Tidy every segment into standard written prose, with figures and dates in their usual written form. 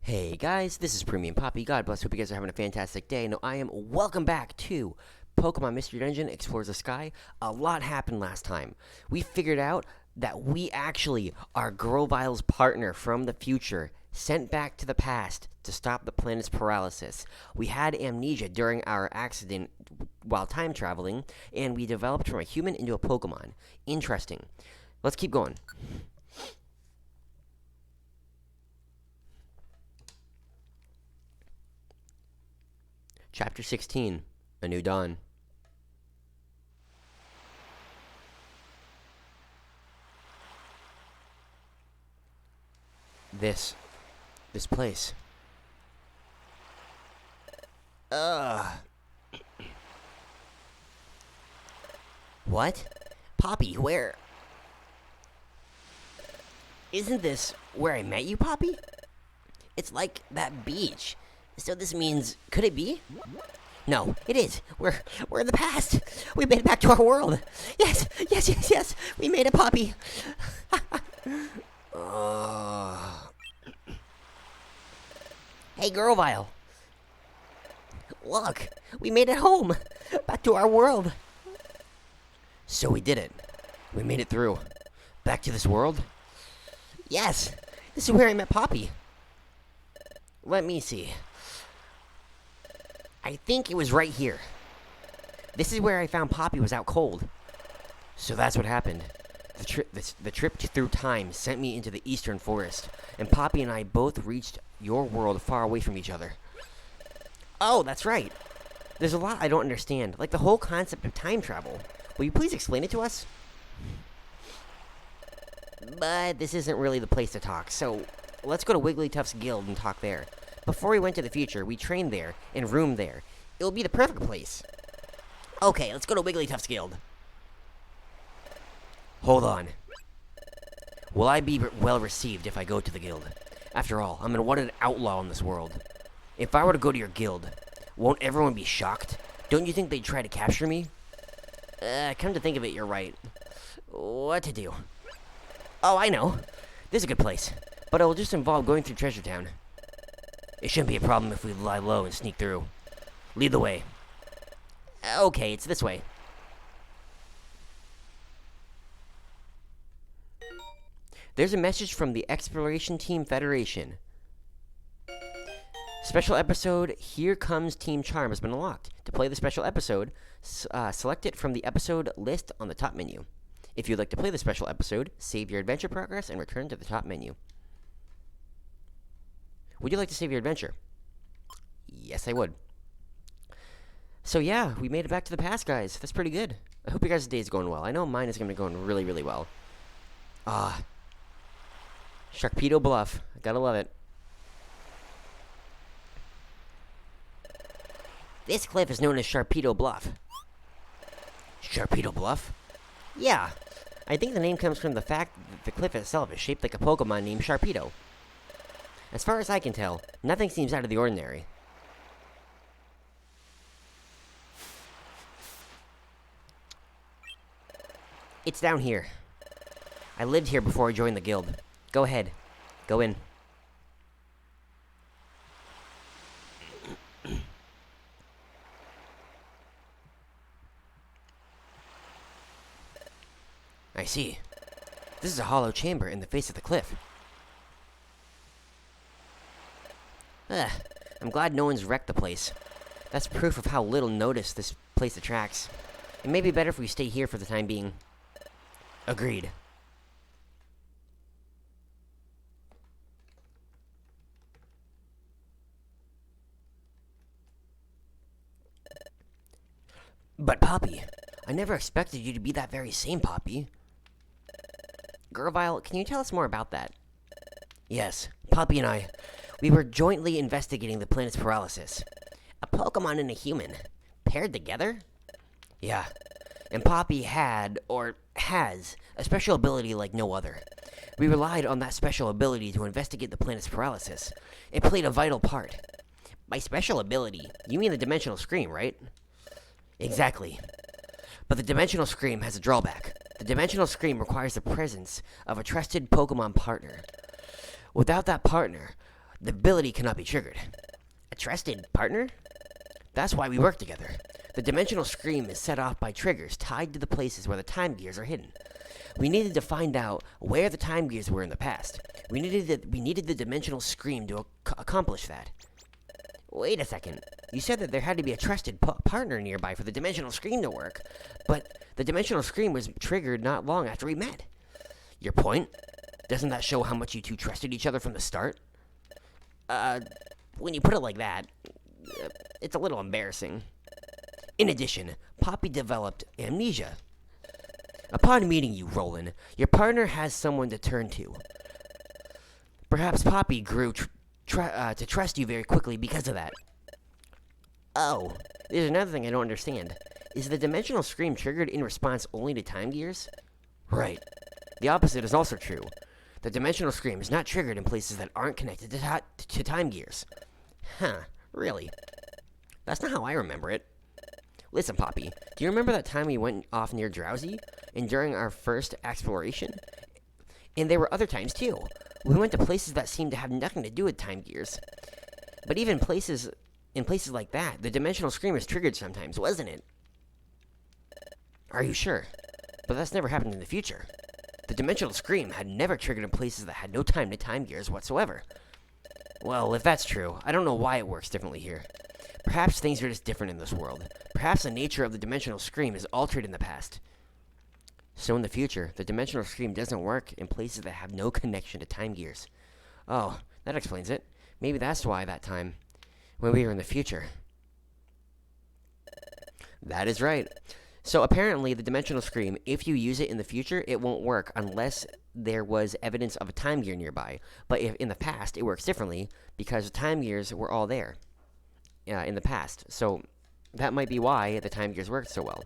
Hey guys, this is Premium Poppy. God bless. Hope you guys are having a fantastic day. Now, I am welcome back to Pokemon Mystery Dungeon Explores the Sky. A lot happened last time. We figured out that we actually are Grovile's partner from the future, sent back to the past to stop the planet's paralysis. We had amnesia during our accident while time traveling, and we developed from a human into a Pokemon. Interesting. Let's keep going. Chapter 16, A New Dawn. This place. Ugh. What? Poppy, where? Isn't this where I met you, Poppy? It's like that beach. So this means, could it be? No, it is. We're in the past. We made it back to our world. Yes. We made it, Poppy. Hey, Grovile. Look, we made it home. Back to our world. So we did it. We made it through. Back to this world? Yes. This is where I met Poppy. Let me see. I think it was right here. This is where I found Poppy was out cold. So that's what happened. The trip through time sent me into the eastern forest, and Poppy and I both reached your world far away from each other. Oh, that's right. There's a lot I don't understand, like the whole concept of time travel. Will you please explain it to us? But this isn't really the place to talk, so let's go to Wigglytuff's guild and talk there. Before we went to the future, we trained there and roomed there. It'll be the perfect place. Okay, let's go to Wigglytuff's guild. Hold on. Will I be well received if I go to the guild? After all, I'm an wanted outlaw in this world. If I were to go to your guild, won't everyone be shocked? Don't you think they'd try to capture me? Come to think of it, you're right. What to do? Oh, I know. This is a good place, but it will just involve going through Treasure Town. It shouldn't be a problem if we lie low and sneak through. Lead the way. Okay, it's this way. There's a message from the Exploration Team Federation. Special episode, Here Comes Team Charm, has been unlocked. To play the special episode, select it from the episode list on the top menu. If you'd like to play the special episode, save your adventure progress and return to the top menu. Would you like to save your adventure? Yes, I would. So yeah, we made it back to the past, guys. That's pretty good. I hope your guys' day is going well. I know mine is going to be going really, really well. Sharpedo Bluff. I gotta love it. This cliff is known as Sharpedo Bluff. Sharpedo Bluff? Yeah. I think the name comes from the fact that the cliff itself is shaped like a Pokemon named Sharpedo. As far as I can tell, nothing seems out of the ordinary. It's down here. I lived here before I joined the guild. Go ahead. Go in. I see. This is a hollow chamber in the face of the cliff. I'm glad no one's wrecked the place. That's proof of how little notice this place attracts. It may be better if we stay here for the time being. Agreed. But Poppy, I never expected you to be that very same Poppy. Grovile, can you tell us more about that? Yes, Poppy and I, we were jointly investigating the planet's paralysis. A Pokemon and a human, paired together? Yeah, and Poppy had, or has, a special ability like no other. We relied on that special ability to investigate the planet's paralysis. It played a vital part. By special ability, you mean the Dimensional Scream, right? Exactly. But the Dimensional Scream has a drawback. The Dimensional Scream requires the presence of a trusted Pokemon partner. Without that partner, The ability cannot be triggered. A trusted partner? That's why we work together. The dimensional scream is set off by triggers tied to the places where the time gears are hidden. We needed to find out where the time gears were in the past. We needed the dimensional scream to accomplish that. Wait a second. You said that there had to be a trusted partner nearby for the dimensional scream to work, but the dimensional scream was triggered not long after we met. Your point? Doesn't that show how much you two trusted each other from the start? When you put it like that, it's a little embarrassing. In addition, Poppy developed amnesia. Upon meeting you, Roland, your partner has someone to turn to. Perhaps Poppy grew to trust you very quickly because of that. Oh, there's another thing I don't understand. Is the dimensional scream triggered in response only to time gears? Right. The opposite is also true. The dimensional scream is not triggered in places that aren't connected to time gears. Huh, really? That's not how I remember it. Listen, Poppy, do you remember that time we went off near Drowsy? And during our first exploration? And there were other times, too. We went to places that seemed to have nothing to do with time gears. But even in places like that, the dimensional scream is triggered sometimes, wasn't it? Are you sure? But that's never happened in the future. The dimensional scream had never triggered in places that had no time to time gears whatsoever. Well, if that's true, I don't know why it works differently here. Perhaps things are just different in this world. Perhaps the nature of the dimensional scream is altered in the past. So in the future, the dimensional scream doesn't work in places that have no connection to time gears. Oh, that explains it. Maybe that's why that time, when we were in the future. That is right. So apparently the dimensional scream, if you use it in the future, it won't work unless there was evidence of a time gear nearby. But if in the past, it works differently because the time gears were all there in the past. So that might be why the time gears worked so well.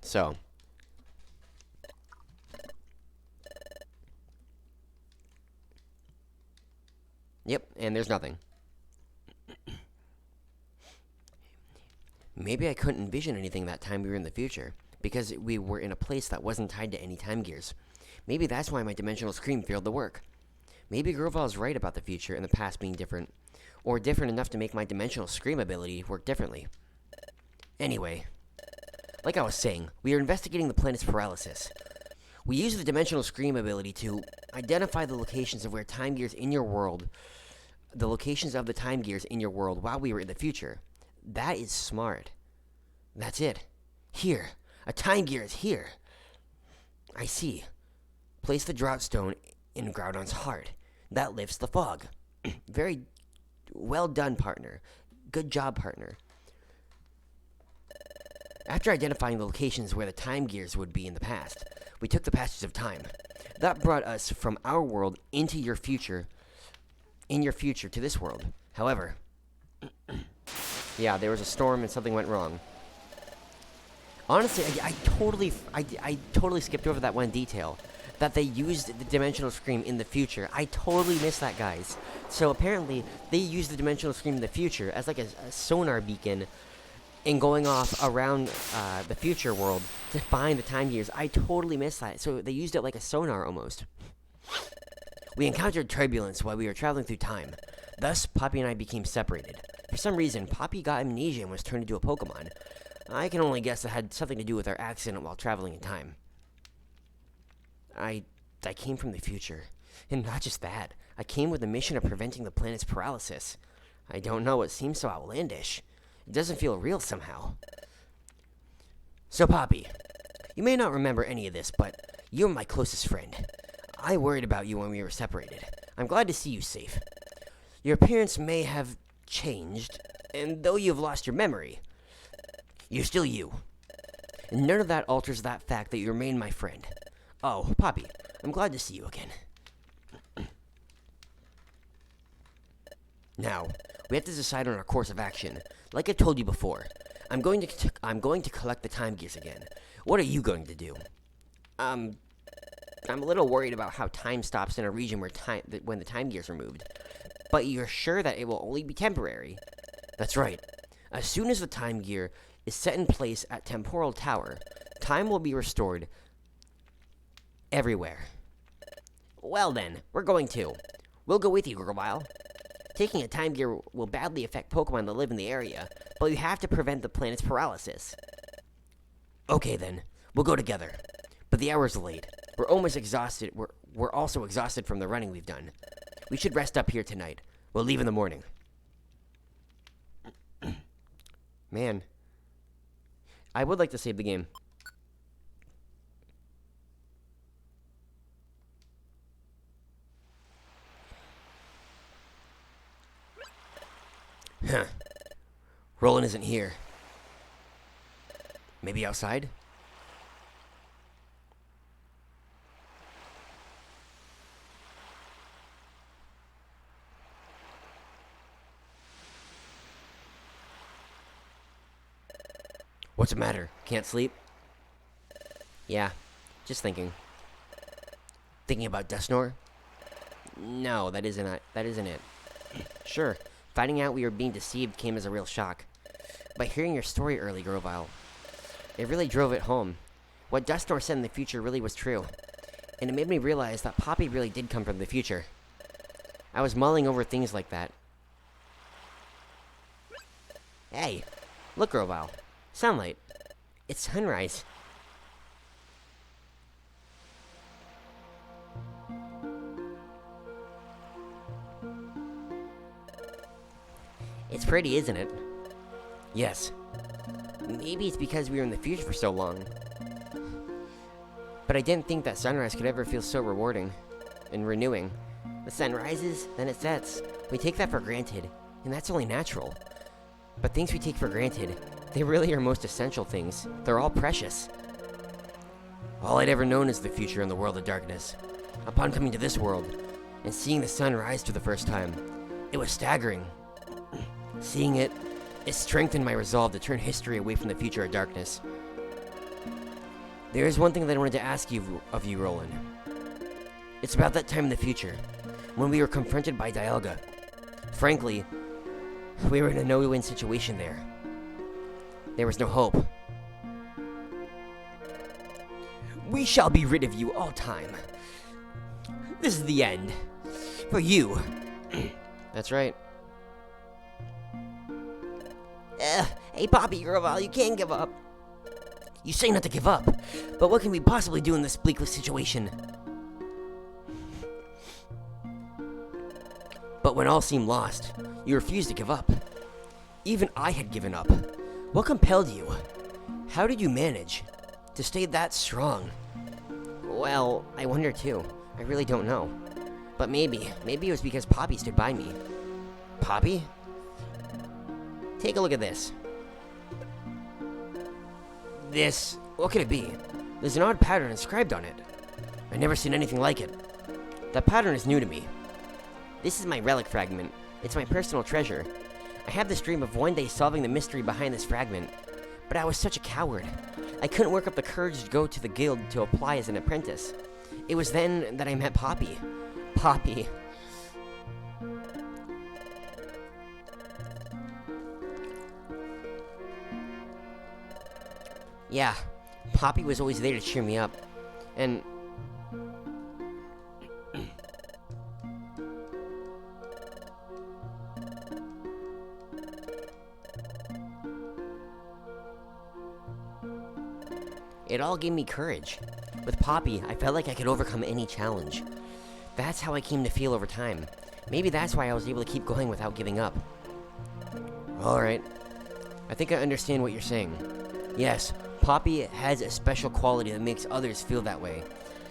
So, yep, and there's nothing. Maybe I couldn't envision anything that time we were in the future, because we were in a place that wasn't tied to any time gears. Maybe that's why my dimensional scream failed to work. Maybe Groval's right about the future and the past being different, or different enough to make my dimensional scream ability work differently. Anyway, like I was saying, we are investigating the planet's paralysis. We use the dimensional scream ability to identify the locations of where time gears in your world, the locations of the time gears in your world while we were in the future. That is smart. That's it. Here. A time gear is here. I see. Place the drought stone in Groudon's heart. That lifts the fog. Very well done, partner. Good job, partner. After identifying the locations where the time gears would be in the past, we took the passage of time. That brought us from our world into your future, to this world. However, yeah, there was a storm and something went wrong. Honestly, I totally skipped over that one detail, that they used the dimensional scream in the future. I totally missed that, guys. So apparently, they used the dimensional scream in the future as like a sonar beacon and going off around the future world to find the time gears. I totally missed that. So they used it like a sonar almost. We encountered turbulence while we were traveling through time. Thus, Poppy and I became separated. For some reason, Poppy got amnesia and was turned into a Pokemon. I can only guess it had something to do with our accident while traveling in time. I came from the future. And not just that, I came with the mission of preventing the planet's paralysis. I don't know, it seems so outlandish. It doesn't feel real somehow. So, Poppy, you may not remember any of this, but you're my closest friend. I worried about you when we were separated. I'm glad to see you safe. Your appearance may have changed, and though you've lost your memory, you're still you. And none of that alters that fact that you remain my friend. Oh, Poppy, I'm glad to see you again. Now, we have to decide on our course of action. Like I told you before, I'm going to collect the time gears again. What are you going to do? I'm a little worried about how time stops in a region where when the time gears are moved. But you're sure that it will only be temporary? That's right. As soon as the time gear is set in place at Temporal Tower, time will be restored everywhere. Well then, we're going to. We'll go with you for a while. Taking a time gear will badly affect Pokemon that live in the area, but you have to prevent the planet's paralysis. Okay then, we'll go together. But the hour's late. We're almost exhausted. We're also exhausted from the running we've done. We should rest up here tonight. We'll leave in the morning. Man. I would like to save the game. Huh. Roland isn't here. Maybe outside? What's the matter? Can't sleep? Yeah, just thinking. Thinking about Dusknoir? No, that isn't it. Sure, finding out we were being deceived came as a real shock. But hearing your story early, Grovyle, it really drove it home. What Dusknoir said in the future really was true. And it made me realize that Poppy really did come from the future. I was mulling over things like that. Hey, look, Grovyle. Sunlight. It's sunrise. It's pretty, isn't it? Yes. Maybe it's because we were in the future for so long. But I didn't think that sunrise could ever feel so rewarding and renewing. The sun rises, then it sets. We take that for granted, and that's only natural. But things we take for granted, they really are most essential things. They're all precious. All I'd ever known is the future in the world of darkness. Upon coming to this world, and seeing the sun rise for the first time, it was staggering. Seeing it strengthened my resolve to turn history away from the future of darkness. There is one thing that I wanted to ask of you, Roland. It's about that time in the future, when we were confronted by Dialga. Frankly, we were in a no-win situation there. There was no hope. We shall be rid of you all time. This is the end. For you. That's right. Hey, Poppy, Grovyle, you can't give up. You say not to give up, but what can we possibly do in this bleak situation? But when all seemed lost, you refused to give up. Even I had given up. What compelled you? How did you manage to stay that strong? Well, I wonder too. I really don't know. But maybe it was because Poppy stood by me. Poppy? Take a look at this. What could it be? There's an odd pattern inscribed on it. I've never seen anything like it. That pattern is new to me. This is my relic fragment. It's my personal treasure. I had this dream of one day solving the mystery behind this fragment, but I was such a coward. I couldn't work up the courage to go to the guild to apply as an apprentice. It was then that I met Poppy. Poppy. Yeah, Poppy was always there to cheer me up, and it all gave me courage. With Poppy, I felt like I could overcome any challenge. That's how I came to feel over time. Maybe that's why I was able to keep going without giving up. Alright. I think I understand what you're saying. Yes, Poppy has a special quality that makes others feel that way.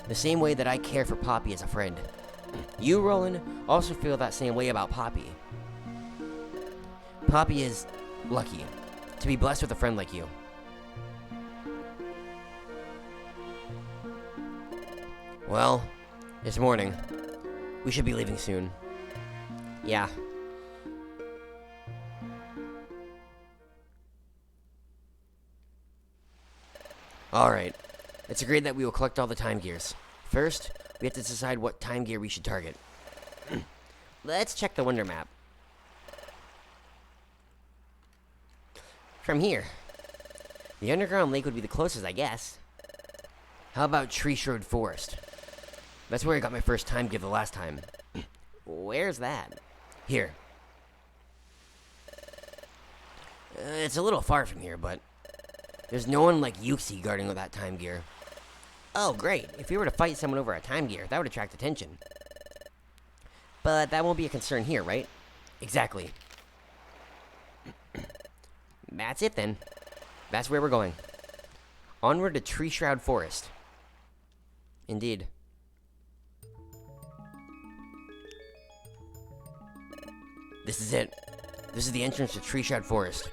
The same way that I care for Poppy as a friend. You, Roland, also feel that same way about Poppy. Poppy is lucky to be blessed with a friend like you. Well, it's morning. We should be leaving soon. Yeah. Alright. It's agreed that we will collect all the time gears. First, we have to decide what time gear we should target. Let's check the Wonder Map. From here. The underground lake would be the closest, I guess. How about Tree Shroud Forest? That's where I got my first time gear the last time. Where's that? Here. It's a little far from here, but there's no one like Yuxi guarding that time gear. Oh, great. If we were to fight someone over a time gear, that would attract attention. But that won't be a concern here, right? Exactly. That's it then. That's where we're going. Onward to Tree Shroud Forest. Indeed. This is it. This is the entrance to Tree Shroud Forest.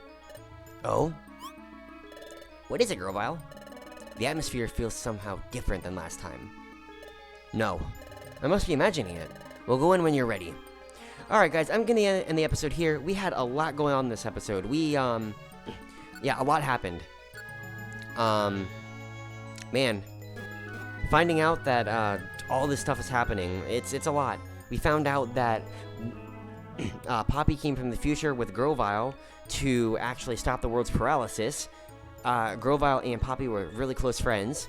Oh? What is it, Grovile? The atmosphere feels somehow different than last time. No. I must be imagining it. We'll go in when you're ready. Alright, guys, I'm gonna end the episode here. We had a lot going on in this episode. Yeah, a lot happened. Man. Finding out that, all this stuff is happening, it's a lot. We found out that Poppy came from the future with Grovile to actually stop the world's paralysis. Grovile and Poppy were really close friends.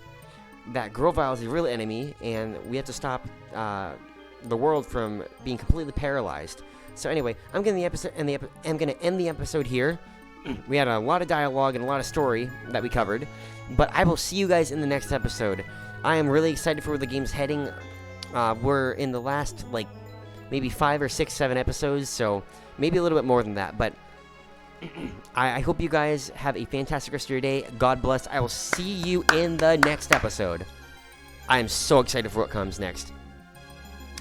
That Grovile is the real enemy, and we have to stop the world from being completely paralyzed. So anyway, I'm gonna end the episode here. We had a lot of dialogue and a lot of story that we covered, but I will see you guys in the next episode. I am really excited for where the game's heading. We're in the last, like, maybe 5 or 6, 7 episodes, so maybe a little bit more than that, but I hope you guys have a fantastic rest of your day. God bless. I will see you in the next episode. I am so excited for what comes next.